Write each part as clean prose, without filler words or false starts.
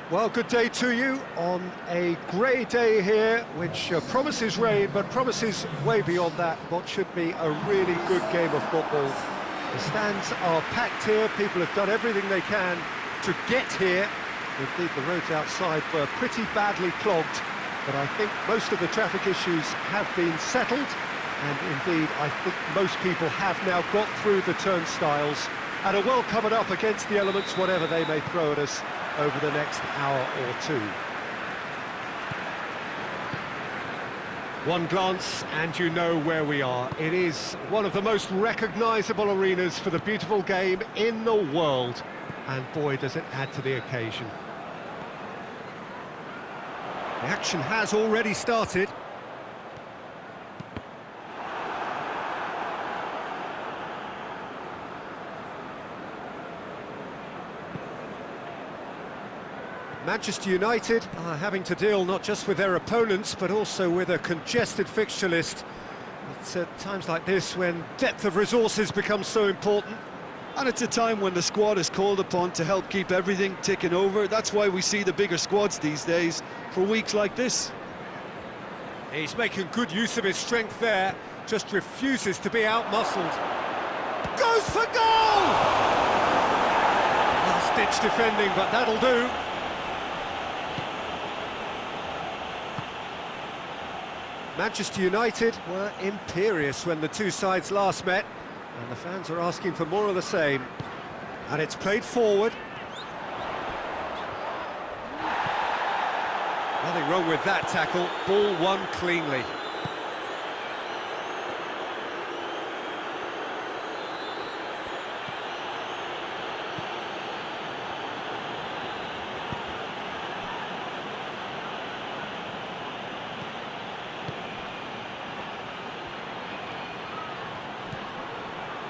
Well, good day to you on a grey day here, which promises rain, but promises way beyond that what should be a really good game of football. The stands are packed here, people have done everything they can to get here. Indeed, the roads outside were pretty badly clogged, but I think most of the traffic issues have been settled, and indeed, I think most people have now got through the turnstiles and are well covered up against the elements, whatever they may throw at us over the next hour or two. One glance and you know where we are. It is one of the most recognisable arenas for the beautiful game in the world. And boy, does it add to the occasion. The action has already started. Manchester United are having to deal not just with their opponents, but also with a congested fixture list. It's at times like this when depth of resources becomes so important. And it's a time when the squad is called upon to help keep everything ticking over. That's why we see the bigger squads these days for weeks like this. He's making good use of his strength there, just refuses to be out-muscled. Goes for goal! Last-ditch defending, but that'll do. Manchester United were imperious when the two sides last met, and the fans are asking for more of the same. And it's played forward. Nothing wrong with that tackle, ball won cleanly.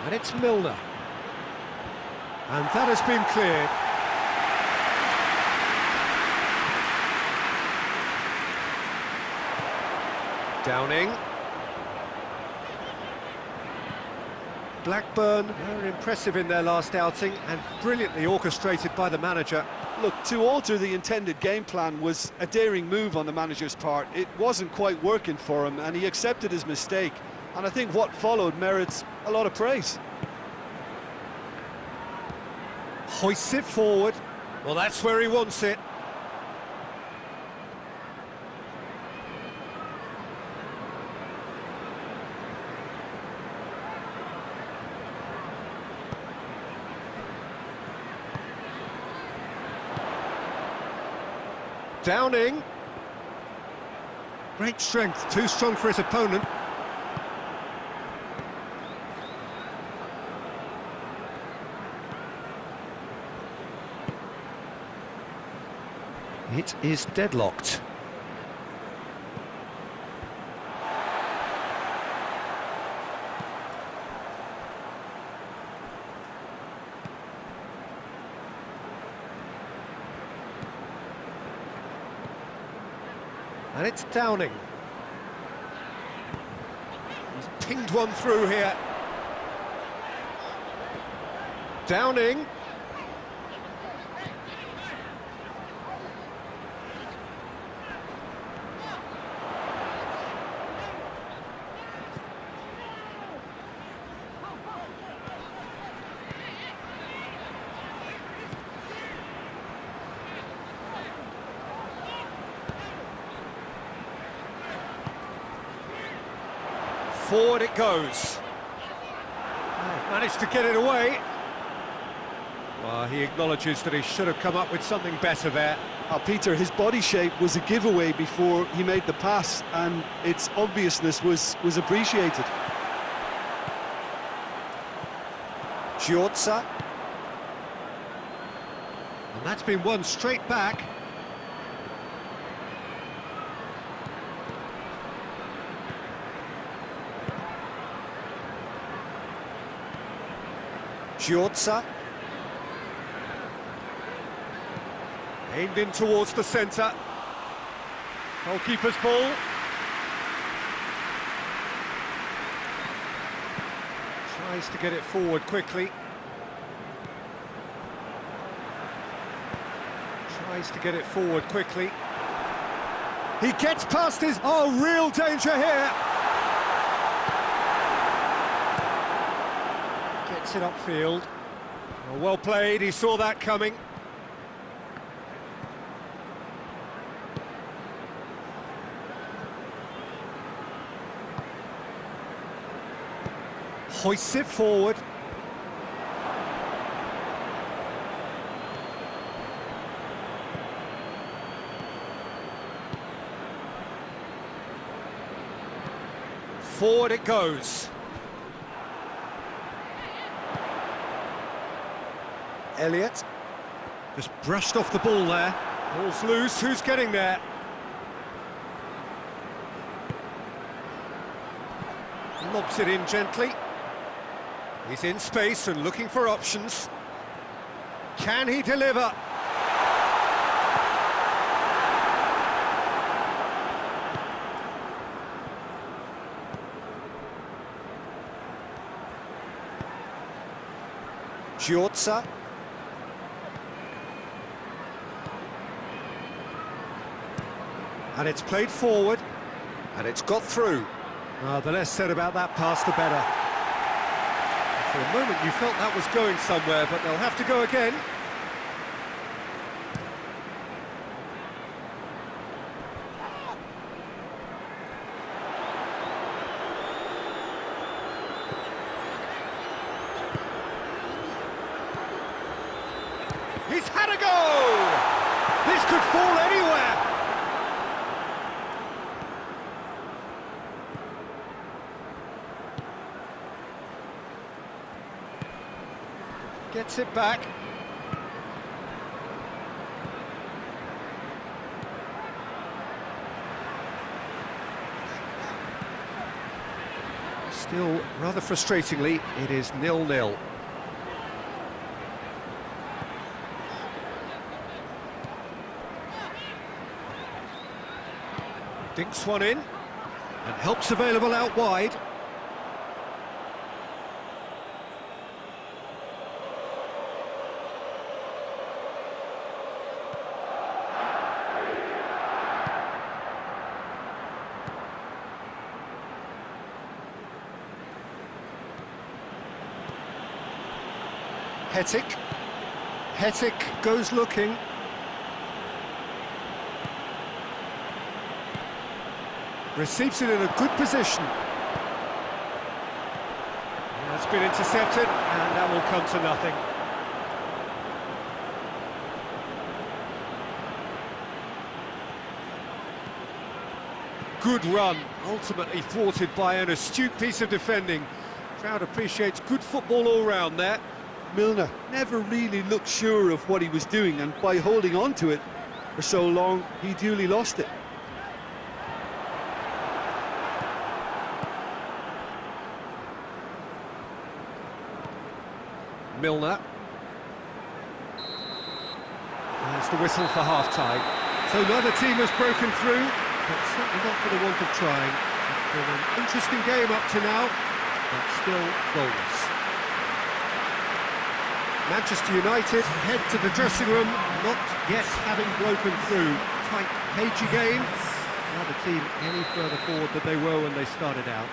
And it's Milner. And that has been cleared. Downing. Blackburn were impressive in their last outing and brilliantly orchestrated by the manager. Look, to alter the intended game plan was a daring move on the manager's part. It wasn't quite working for him, and he accepted his mistake. And I think what followed merits a lot of praise. Hoists it forward. Well, that's where he wants it. Downing. Great strength, too strong for his opponent. It is deadlocked. And it's Downing. He's pinged one through here. Downing. Forward it goes. Managed to get it away. Well, he acknowledges that he should have come up with something better there. Peter, his body shape was a giveaway before he made the pass, and its obviousness was appreciated. Giorza. And that's been won straight back. Giorza. Aimed in towards the centre. Goalkeeper's ball. Tries to get it forward quickly. Tries to get it forward quickly. He gets past his... Oh, real danger here! Gets it upfield. Oh, well played, he saw that coming. Hoists it forward. Forward it goes. Elliott. Just brushed off the ball there. Ball's loose, who's getting there? Lobs it in gently. He's in space and looking for options. Can he deliver? Giorza. And it's played forward, and it's got through. The less said about that pass, the better. For a moment you felt that was going somewhere, but they'll have to go again. He's had a go! This could fall anywhere! Gets it back. Still, rather frustratingly, it is 0-0. Dinks one in, and help's available out wide. Hettick goes looking. Receives it in a good position. That's been intercepted, and that will come to nothing. Good run, ultimately thwarted by an astute piece of defending. Crowd appreciates good football all round there. Milner never really looked sure of what he was doing, and by holding on to it for so long, he duly lost it. Milner. There's the whistle for half-time. So neither team has broken through, but certainly not for the want of trying. It's been an interesting game up to now, but still goalless. Manchester United head to the dressing room, not yet having broken through. Tight, cagey game. Not a team any further forward than they were when they started out.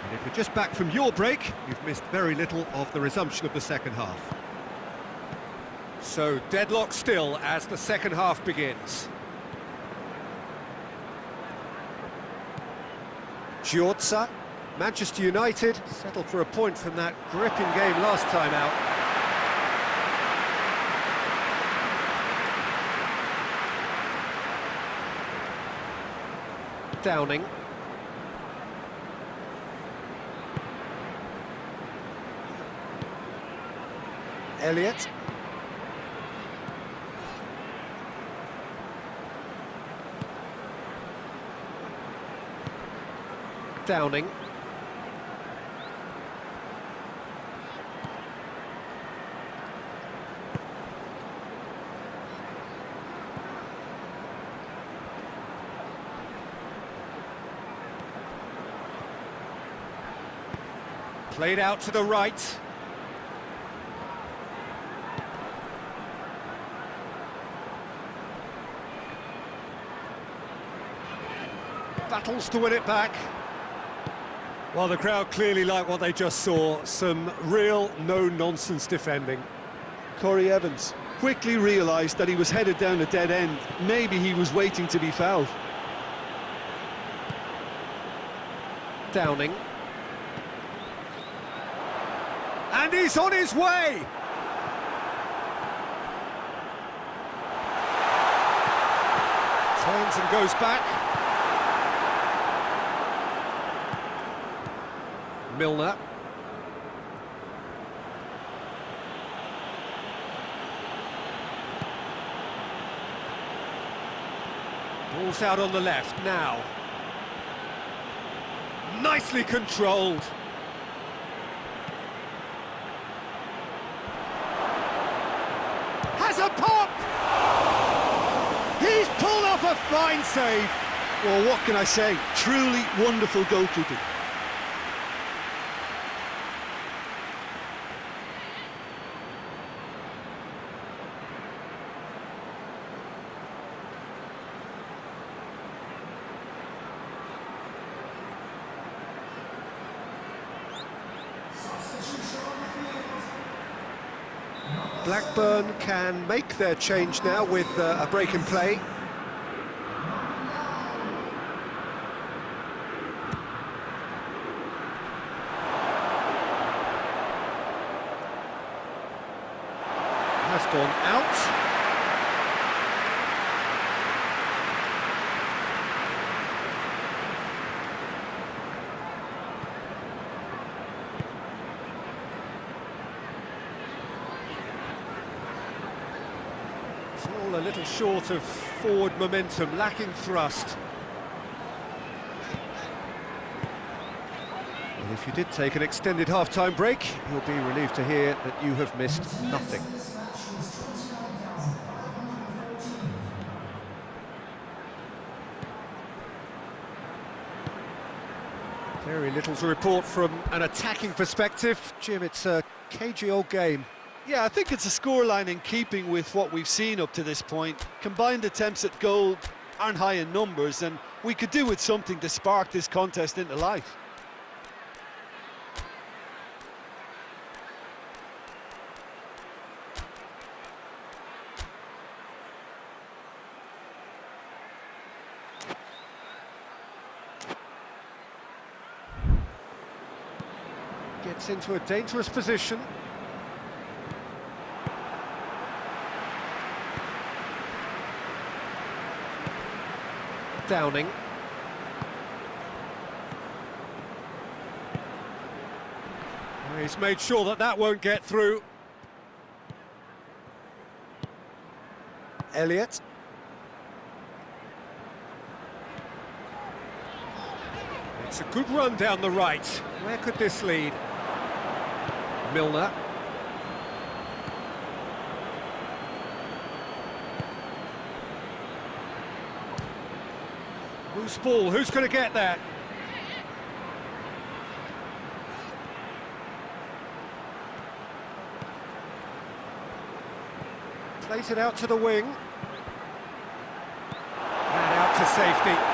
And if you're just back from your break, you've missed very little of the resumption of the second half. So, deadlock still as the second half begins. Giorza. Manchester United settled for a point from that gripping game last time out. Downing. Elliott. Downing. Played out to the right. Battles to win it back. Well, the crowd clearly like what they just saw. Some real no-nonsense defending. Corey Evans quickly realised that he was headed down a dead end. Maybe he was waiting to be fouled. Downing. And he's on his way! Turns and goes back. Milner. Ball's out on the left now. Nicely controlled. Has a pop! He's pulled off a fine save. Well, what can I say? Truly wonderful goalkeeping. Blackburn can make their change now with a break in play. Has gone out. All a little short of forward momentum, lacking thrust. And if you did take an extended half-time break, you'll be relieved to hear that you have missed nothing. Very little to report from an attacking perspective. Jim, it's a cagey old game. Yeah, I think it's a scoreline in keeping with what we've seen up to this point. Combined attempts at goal aren't high in numbers, and we could do with something to spark this contest into life. Gets into a dangerous position. Downing. He's made sure that that won't get through. Elliott. It's a good run down the right. Where could this lead? Milner. Loose ball, who's going to get that? Plays it out to the wing. And out to safety.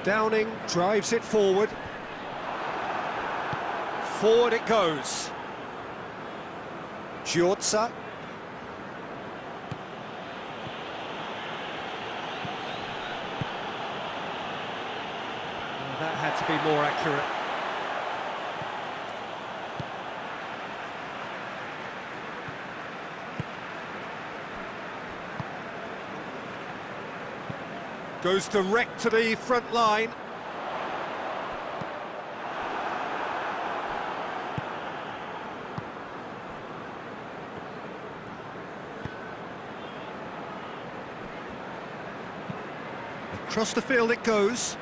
Downing drives it forward. Forward it goes. Giorza. That had to be more accurate. Goes direct to the front line. Across the field it goes.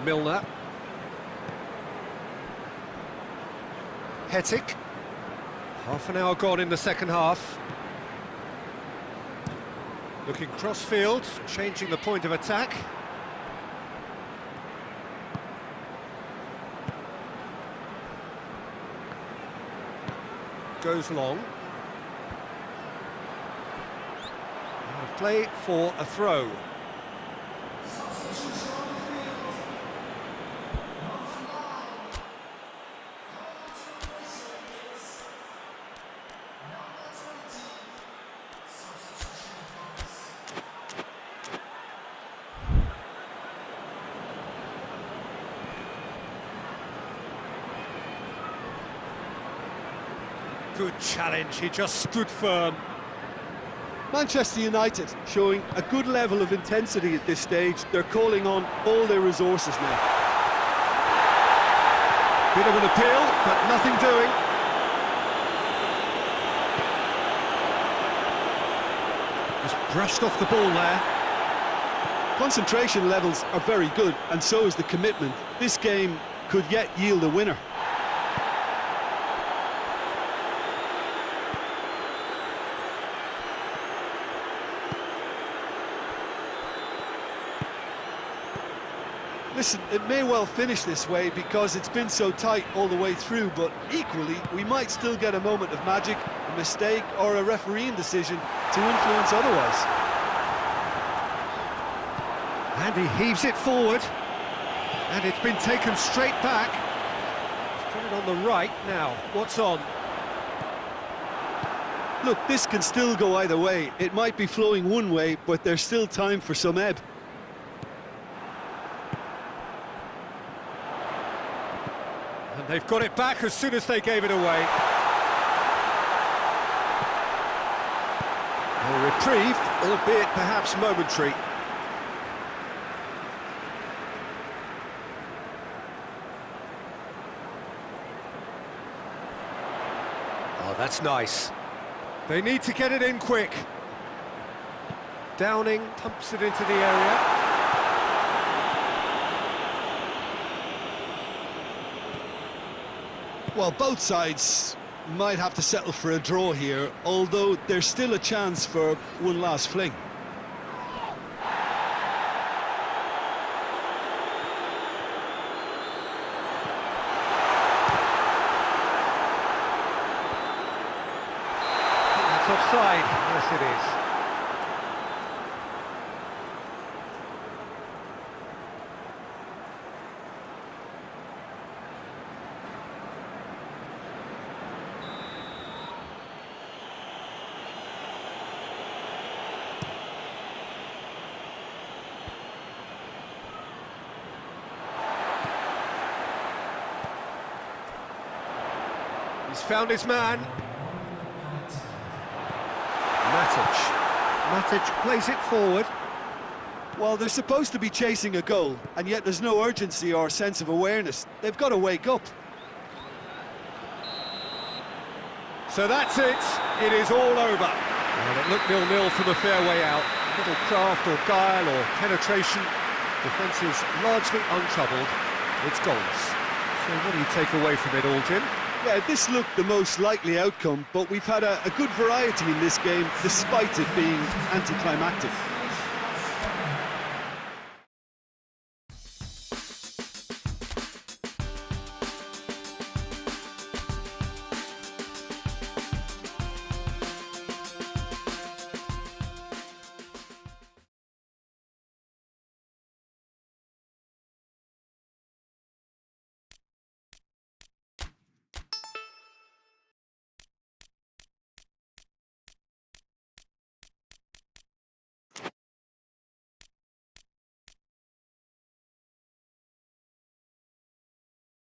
Milner. Hetic. Half an hour gone in the second half. Looking cross-field, changing the point of attack. Goes long. Out of play for a throw. Good challenge, he just stood firm. Manchester United showing a good level of intensity at this stage. They're calling on all their resources now. Bit of an appeal, but nothing doing. Just brushed off the ball there. Concentration levels are very good, and so is the commitment. This game could yet yield a winner. Listen, it may well finish this way because it's been so tight all the way through, but equally, we might still get a moment of magic, a mistake, or a refereeing decision to influence otherwise. And he heaves it forward, and it's been taken straight back. He's put it on the right now. What's on? Look, this can still go either way. It might be flowing one way, but there's still time for some ebb. And they've got it back as soon as they gave it away. A reprieve, albeit perhaps momentary. Oh, that's nice. They need to get it in quick. Downing pumps it into the area. Well, both sides might have to settle for a draw here, although there's still a chance for one last fling. It's offside. Yes, it is. He's found his man. Matic plays it forward. Well, they're supposed to be chasing a goal, and yet there's no urgency or sense of awareness. They've got to wake up. So that's it. It is all over. And it looked 0-0 from a fair way out. Little craft or guile or penetration. Defence is largely untroubled. It's goals. So what do you take away from it all, Jim? Yeah, this looked the most likely outcome, but we've had a good variety in this game, despite it being anticlimactic.